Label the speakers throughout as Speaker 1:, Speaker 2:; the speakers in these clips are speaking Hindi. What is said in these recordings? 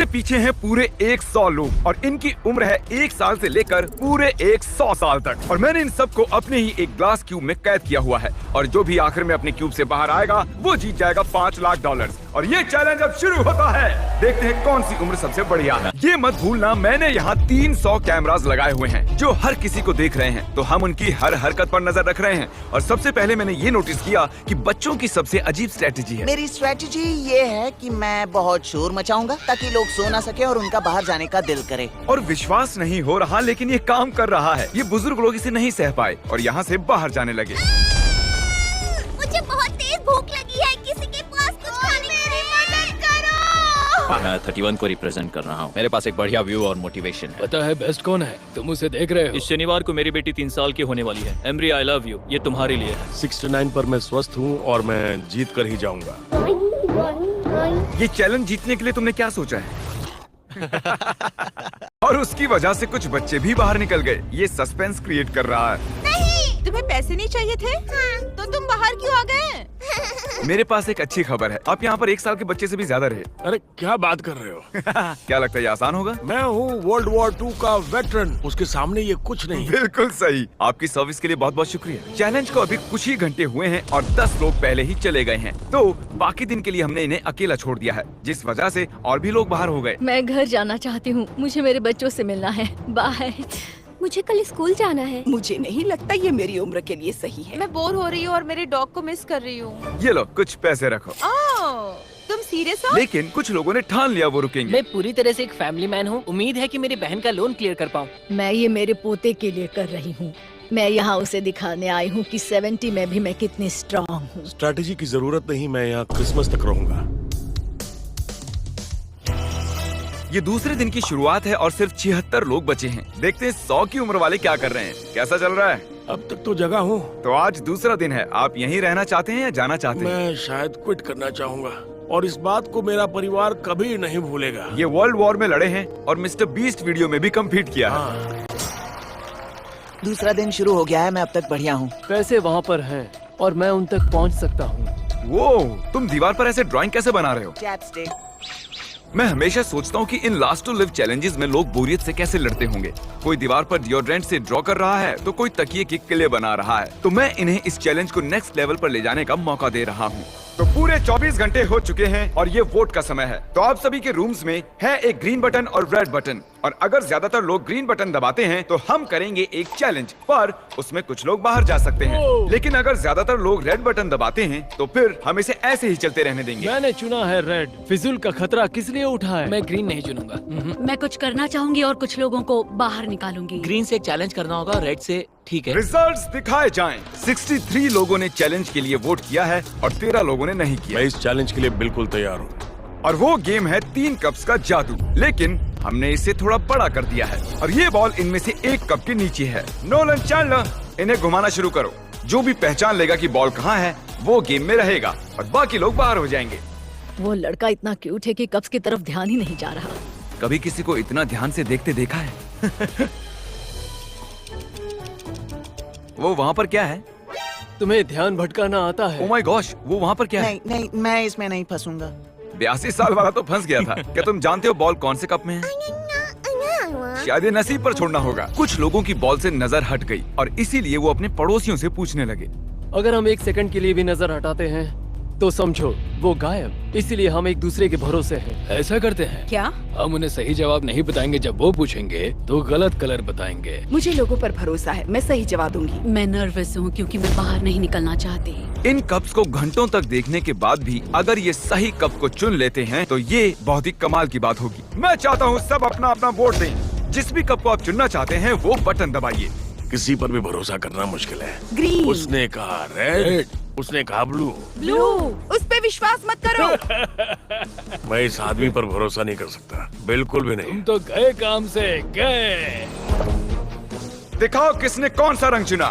Speaker 1: पीछे हैं पूरे 100 लोग और इनकी उम्र है 1 साल से लेकर पूरे 100 साल तक। और मैंने इन सबको अपने ही एक ग्लास क्यूब में कैद किया हुआ है और जो भी आखिर में अपने क्यूब से बाहर आएगा वो जीत जाएगा $5 लाख। और ये चैलेंज अब शुरू होता है। देखते हैं कौन सी उम्र सबसे बढ़िया है। ये मत भूलना मैंने यहाँ 300 कैमरास लगाए हुए हैं जो हर किसी को देख रहे हैं, तो हम उनकी हर हरकत पर नजर रख रहे हैं। और सबसे पहले मैंने ये नोटिस किया कि बच्चों की सबसे अजीब स्ट्रेटेजी है।
Speaker 2: मेरी स्ट्रेटेजी ये है कि मैं बहुत शोर मचाऊंगा ताकि लोग सो ना सके और उनका बाहर जाने का दिल करे।
Speaker 1: और विश्वास नहीं हो रहा लेकिन ये काम कर रहा है। ये बुजुर्ग लोग इसे नहीं सह पाए और यहाँ से बाहर जाने लगे।
Speaker 3: मुझे बहुत तेज भूख लगी है, किसी के पास कुछ खाने के लिए मदद करो।
Speaker 4: मैं 31 को रिप्रेजेंट कर रहा हूँ। मेरे पास एक बढ़िया व्यू और मोटिवेशन है।
Speaker 5: पता है बेस्ट कौन है? तुम उसे देख रहे हो।
Speaker 4: इस शनिवार को मेरी बेटी 3 साल की होने वाली है। एमरी आई लव यू, ये तुम्हारे लिए है।
Speaker 6: 69 पर मैं स्वस्थ हूँ और मैं जीत कर ही जाऊंगा।
Speaker 1: ये चैलेंज जीतने के लिए तुमने क्या सोचा है? और उसकी वजह से कुछ बच्चे भी बाहर निकल गए। ये सस्पेंस क्रिएट कर रहा है।
Speaker 3: नहीं,
Speaker 7: तुम्हें पैसे नहीं चाहिए थे?
Speaker 3: हाँ।
Speaker 7: तो तुम बाहर क्यों आ गए?
Speaker 1: मेरे पास एक अच्छी खबर है, आप यहाँ पर 1 साल के बच्चे से भी ज्यादा रहे।
Speaker 6: अरे क्या बात कर रहे हो?
Speaker 1: क्या लगता है ये आसान होगा?
Speaker 6: मैं हूँ वर्ल्ड वॉर 2 का वेटरन, उसके सामने ये कुछ नहीं।
Speaker 1: बिल्कुल सही। आपकी सर्विस के लिए बहुत बहुत शुक्रिया। चैलेंज को अभी कुछ ही घंटे हुए हैं और 10 लोग पहले ही चले गए हैं, तो बाकी दिन के लिए हमने इन्हें अकेला छोड़ दिया है, जिस वजह से और भी लोग बाहर हो गए।
Speaker 8: मैं घर जाना चाहती हूँ, मुझे मेरे बच्चों से मिलना है। बाय।
Speaker 3: मुझे कल स्कूल जाना है।
Speaker 7: मुझे नहीं लगता ये मेरी उम्र के लिए सही है। मैं बोर हो रही हूँ और मेरे डॉग को मिस कर रही हूँ।
Speaker 1: ये लो कुछ पैसे रखो।
Speaker 7: तुम सीरियस हो?
Speaker 1: लेकिन कुछ लोगों ने ठान लिया वो रुकेंगे।
Speaker 9: मैं पूरी तरह से एक फैमिली मैन हूँ। उम्मीद है कि मेरी बहन का लोन क्लियर कर पाऊँ।
Speaker 8: मैं ये मेरे पोते के लिए कर रही हूँ। मैं यहाँ उसे दिखाने आई हूँ कि 70 में भी मैं कितनी स्ट्रॉन्ग हूँ।
Speaker 6: स्ट्रैटेजी की जरूरत नहीं, मैं यहाँ क्रिसमस तक रहूंगा।
Speaker 1: ये दूसरे दिन की शुरुआत है और सिर्फ 76 लोग बचे हैं। देखते हैं 100 की उम्र वाले क्या कर रहे हैं। कैसा चल रहा है?
Speaker 6: अब तक तो जगह हूँ।
Speaker 1: तो आज दूसरा दिन है। आप यहीं रहना चाहते हैं या जाना चाहते हैं?
Speaker 6: मैं शायद क्विट करना चाहूँगा और इस बात को मेरा परिवार कभी नहीं भूलेगा।
Speaker 1: ये वर्ल्ड वॉर में लड़े हैं और मिस्टर बीस्ट वीडियो में भी कम्पीट किया है।
Speaker 2: दूसरा दिन शुरू हो गया है, मैं अब तक बढ़िया हूँ।
Speaker 5: पैसे वहाँ पर हैं और मैं उन तक पहुँच सकता हूँ।
Speaker 1: वो तुम दीवार पर ऐसे ड्राइंग कैसे बना रहे हो?
Speaker 2: चैप्स्टिक।
Speaker 1: मैं हमेशा सोचता हूँ कि इन लास्ट टू लिव चैलेंजेस में लोग बोरियत से कैसे लड़ते होंगे। कोई दीवार पर डिओड्रेंट से ड्रॉ कर रहा है तो कोई तकिए के किले बना रहा है। तो मैं इन्हें इस चैलेंज को नेक्स्ट लेवल पर ले जाने का मौका दे रहा हूँ। तो पूरे 24 घंटे हो चुके हैं और ये वोट का समय है। तो आप सभी के रूम्स में है एक ग्रीन बटन और रेड बटन, और अगर ज्यादातर लोग ग्रीन बटन दबाते हैं तो हम करेंगे एक चैलेंज, पर उसमें कुछ लोग बाहर जा सकते हैं। लेकिन अगर ज्यादातर लोग रेड बटन दबाते हैं तो फिर हम इसे ऐसे ही चलते रहने देंगे।
Speaker 5: मैंने चुना है रेड। फिजूल का खतरा किस लिए उठा है?
Speaker 9: मैं ग्रीन नहीं चुनूंगा।
Speaker 8: मैं कुछ करना चाहूंगी और कुछ लोगों को बाहर निकालूंगी।
Speaker 9: ग्रीन से चैलेंज करना होगा, रेड से ठीक है।
Speaker 1: रिजल्ट्स दिखाए जाएं। 63 लोगों ने चैलेंज के लिए वोट किया है और 13 लोगों ने नहीं किया।
Speaker 6: मैं इस चैलेंज के लिए बिल्कुल तैयार हूँ।
Speaker 1: और वो गेम है 3 कप्स का जादू, लेकिन हमने इसे थोड़ा बड़ा कर दिया है और ये बॉल इनमें से 1 कप के नीचे है। नोलन चैंडलर, इन्हें घुमाना शुरू करो। जो भी पहचान लेगा कि बॉल कहाँ है वो गेम में रहेगा और बाकी लोग बाहर हो जाएंगे।
Speaker 8: वो लड़का इतना क्यूट है कि कप्स की तरफ ध्यान ही नहीं जा रहा।
Speaker 1: कभी किसी को इतना ध्यान से देखते देखा है? वो वहाँ पर क्या है?
Speaker 5: तुम्हें ध्यान भटकाना आता है?
Speaker 1: ओह माय गॉश, वो वहाँ पर क्या है?
Speaker 2: नहीं नहीं, मैं इसमें नहीं फंसूंगा।
Speaker 1: 82 साल वाला तो फंस गया था। क्या तुम जानते हो बॉल कौन से कप में है? शायद ये नसीब पर छोड़ना होगा। कुछ लोगों की बॉल से नजर हट गई और इसीलिए वो अपने पड़ोसियों से पूछने लगे।
Speaker 5: अगर हम 1 सेकंड के लिए भी नजर हटाते हैं तो समझो वो गायब। इसीलिए हम एक दूसरे के भरोसे हैं। ऐसा करते हैं
Speaker 7: क्या?
Speaker 5: हम उन्हें सही जवाब नहीं बताएंगे। जब वो पूछेंगे तो गलत कलर बताएंगे।
Speaker 7: मुझे लोगों पर भरोसा है, मैं सही जवाब दूंगी।
Speaker 8: मैं नर्वस हूँ क्योंकि मैं बाहर नहीं निकलना चाहती।
Speaker 1: इन कप्स को घंटों तक देखने के बाद भी अगर ये सही कप को चुन लेते हैं तो ये बहुत ही कमाल की बात होगी। मैं चाहता हूँ सब अपना अपना वोट दें। जिस भी कप को आप चुनना चाहते हैं वो बटन दबाइए।
Speaker 6: किसी पर भी भरोसा करना मुश्किल है।
Speaker 7: ग्रीन।
Speaker 6: उसने कहा रेड, उसने कहा ब्लू।
Speaker 7: ब्लू। उस पे विश्वास मत करो।
Speaker 6: मैं इस आदमी पर भरोसा नहीं कर सकता, बिल्कुल भी नहीं।
Speaker 5: तुम तो गए काम से गए।
Speaker 1: दिखाओ किसने कौन सा रंग चुना।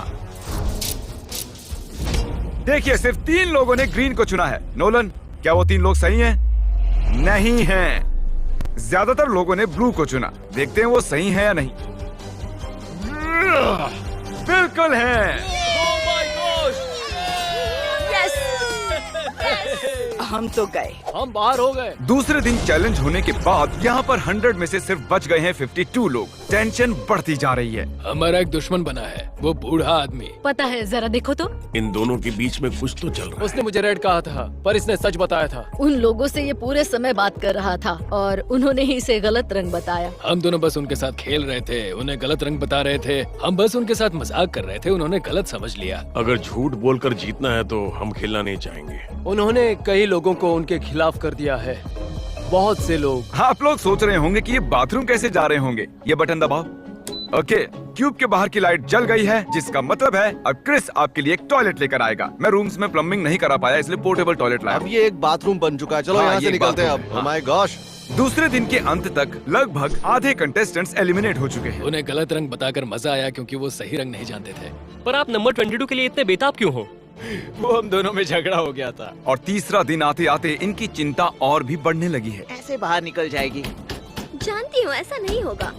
Speaker 1: देखिए सिर्फ 3 लोगों ने ग्रीन को चुना है। नोलन, क्या वो 3 लोग सही हैं? नहीं हैं। ज्यादातर लोगों ने ब्लू को चुना। देखते हैं वो सही है या नहीं। बिल्कुल है।
Speaker 7: हम तो गए।
Speaker 5: हम बाहर हो गए।
Speaker 1: दूसरे दिन चैलेंज होने के बाद यहाँ पर 100 में से सिर्फ बच गए हैं 52 लोग। टेंशन बढ़ती जा रही है।
Speaker 5: हमारा एक दुश्मन बना है, वो बूढ़ा आदमी।
Speaker 8: पता है, जरा देखो तो।
Speaker 6: इन दोनों के बीच में कुछ तो चल रहा है।
Speaker 5: उसने मुझे रेड कहा था, पर इसने सच बताया था।
Speaker 8: उन लोगों से ये पूरे समय बात कर रहा था और उन्होंने ही इसे गलत रंग बताया।
Speaker 5: हम दोनों बस उनके साथ खेल रहे थे, उन्हें गलत रंग बता रहे थे। हम बस उनके साथ मजाक कर रहे थे, उन्होंने गलत समझ लिया।
Speaker 6: अगर झूठ बोलकर जीतना है तो हम खेलना नहीं चाहेंगे।
Speaker 5: उन्होंने कई लोगों को उनके खिलाफ कर दिया है, बहुत से लोग।
Speaker 1: आप लोग सोच रहे होंगे कि ये बाथरूम कैसे जा रहे होंगे। ये बटन दबाओ। ओके, क्यूब के बाहर की लाइट जल गई है, जिसका मतलब है अब क्रिस आपके लिए एक टॉयलेट लेकर आएगा। मैं रूम्स में प्लम्बिंग नहीं करा पाया, इसलिए पोर्टेबल टॉयलेट लाया।
Speaker 10: अब ये एक बाथरूम बन चुका है। चलो
Speaker 1: हाँ,
Speaker 10: यहाँ
Speaker 1: ये
Speaker 10: से
Speaker 1: एक
Speaker 10: निकलते हैं
Speaker 1: बाथरूम
Speaker 10: अब।
Speaker 1: है,
Speaker 10: Oh my gosh!
Speaker 1: दूसरे दिन के अंत तक लगभग आधे कंटेस्टेंट्स एलिमिनेट हो चुके हैं।
Speaker 5: उन्हें गलत रंग बताकर मजा आया क्योंकि वो सही रंग नहीं जानते थे।
Speaker 9: पर आप नंबर 22 के लिए इतने बेताब क्यों हो?
Speaker 5: वो हम दोनों में झगड़ा हो गया था।
Speaker 1: और तीसरा दिन आते आते इनकी चिंता और भी बढ़ने लगी है।
Speaker 2: ऐसे बाहर निकल जाएगी।
Speaker 3: जानती हूँ ऐसा नहीं होगा।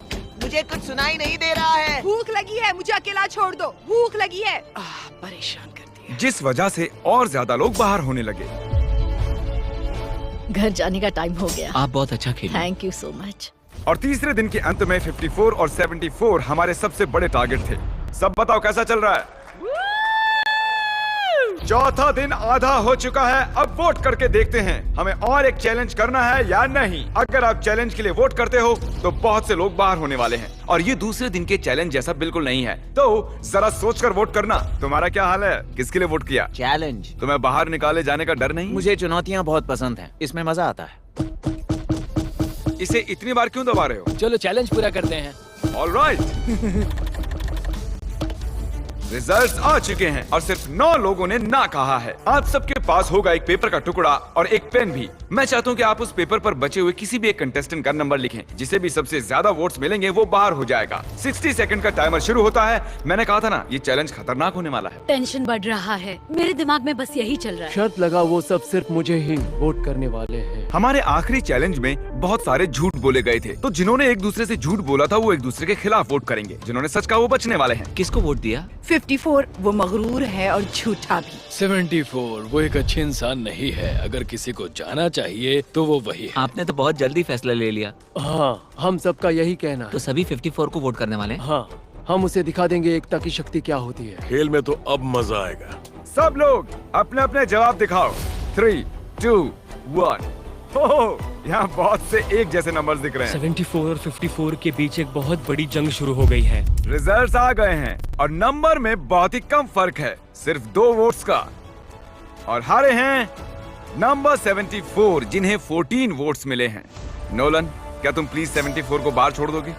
Speaker 2: मुझे कुछ सुनाई नहीं दे रहा है।
Speaker 7: भूख लगी है, मुझे अकेला छोड़ दो। भूख लगी है। परेशान करती है।
Speaker 1: जिस वजह से और ज्यादा लोग बाहर होने लगे।
Speaker 8: घर जाने का टाइम हो गया।
Speaker 9: आप बहुत अच्छा खेले।
Speaker 8: Thank you so much.
Speaker 1: और तीसरे दिन के अंत में 54 और 74 हमारे सबसे बड़े टारगेट थे। सब बताओ कैसा चल रहा है? चौथा दिन आधा हो चुका है। अब वोट करके देखते हैं हमें और एक चैलेंज करना है या नहीं। अगर आप चैलेंज के लिए वोट करते हो तो बहुत से लोग बाहर होने वाले हैं और ये दूसरे दिन के चैलेंज जैसा बिल्कुल नहीं है। तो जरा सोचकर वोट करना। तुम्हारा क्या हाल है? किसके लिए वोट किया?
Speaker 2: चैलेंज।
Speaker 1: तुम्हें बाहर निकाले जाने का डर नहीं?
Speaker 2: मुझे चुनौतियाँ बहुत पसंद हैं। इसमें मजा आता है।
Speaker 1: इसे इतनी बार क्यों दबा रहे हो?
Speaker 5: चलो चैलेंज पूरा करते हैं।
Speaker 1: ऑलराइट। रिजल्ट्स आ चुके हैं और सिर्फ 9 लोगों ने ना कहा है। आप सबके पास होगा एक पेपर का टुकड़ा और एक पेन भी। मैं चाहता हूँ कि आप उस पेपर पर बचे हुए किसी भी एक कंटेस्टेंट का नंबर लिखें। जिसे भी सबसे ज्यादा वोट्स मिलेंगे वो बाहर हो जाएगा। 60 सेकंड का टाइमर शुरू होता है। मैंने कहा था ना, ये चैलेंज खतरनाक होने वाला है।
Speaker 8: टेंशन बढ़ रहा है, मेरे दिमाग में बस यही चल रहा है।
Speaker 5: शर्त लगा वो सब सिर्फ मुझे ही वोट करने वाले हैं।
Speaker 1: हमारे आखिरी चैलेंज में बहुत सारे झूठ बोले गए थे, तो जिन्होंने एक दूसरे से झूठ बोला था वो एक दूसरे के खिलाफ वोट करेंगे। जिन्होंने सच कहा वो बचने वाले हैं।
Speaker 9: किसको वोट दिया?
Speaker 7: 54 वो मगरूर है और झूठा भी।
Speaker 5: 74 वो एक अच्छे इंसान नहीं है। अगर किसी को जाना चाहिए तो वो वही है।
Speaker 9: आपने तो बहुत जल्दी फैसला ले लिया।
Speaker 5: हाँ, हम सबका यही कहना है।
Speaker 9: तो सभी 54 को वोट करने वाले हैं?
Speaker 5: हाँ, हम उसे दिखा देंगे एकता की शक्ति क्या होती है।
Speaker 6: खेल में तो अब मजा आएगा।
Speaker 1: सब लोग अपने अपने जवाब दिखाओ। 3, 2, 1। ओह, यहाँ बहुत से एक जैसे नंबर्स दिख रहे हैं।
Speaker 11: 74 और 54 के बीच एक बहुत बड़ी जंग शुरू हो गई है।
Speaker 1: रिजल्ट्स आ गए हैं और नंबर में बहुत ही कम फर्क है, सिर्फ 2 वोट्स का। और हारे हैं नंबर 74, जिन्हें 14 वोट्स मिले हैं। नोलन, क्या तुम प्लीज 74 को बाहर छोड़ दोगे?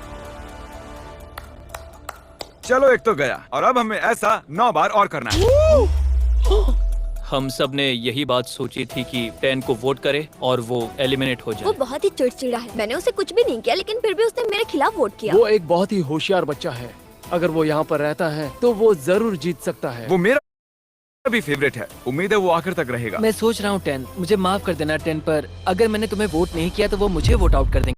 Speaker 1: चलो, एक तो गया और अब हमें ऐसा 9 बार और करना है।
Speaker 4: हम सब ने यही बात सोची थी कि 10 को वोट करे और वो एलिमिनेट हो
Speaker 3: वो
Speaker 4: जाए।
Speaker 3: बहुत ही चिड़चिड़ा है। मैंने उसे कुछ भी नहीं किया, लेकिन फिर भी उसने मेरे खिलाफ वोट किया।
Speaker 5: वो एक बहुत ही होशियार बच्चा है। अगर वो यहाँ पर रहता है तो वो जरूर जीत सकता है।
Speaker 1: वो मेरा भी फेवरेट है। उम्मीद है वो आखिर तक रहेगा।
Speaker 9: मैं सोच रहा हूँ 10, मुझे माफ कर देना 10, पर अगर मैंने तुम्हें वोट नहीं किया तो वो मुझे वोट आउट कर देंगे।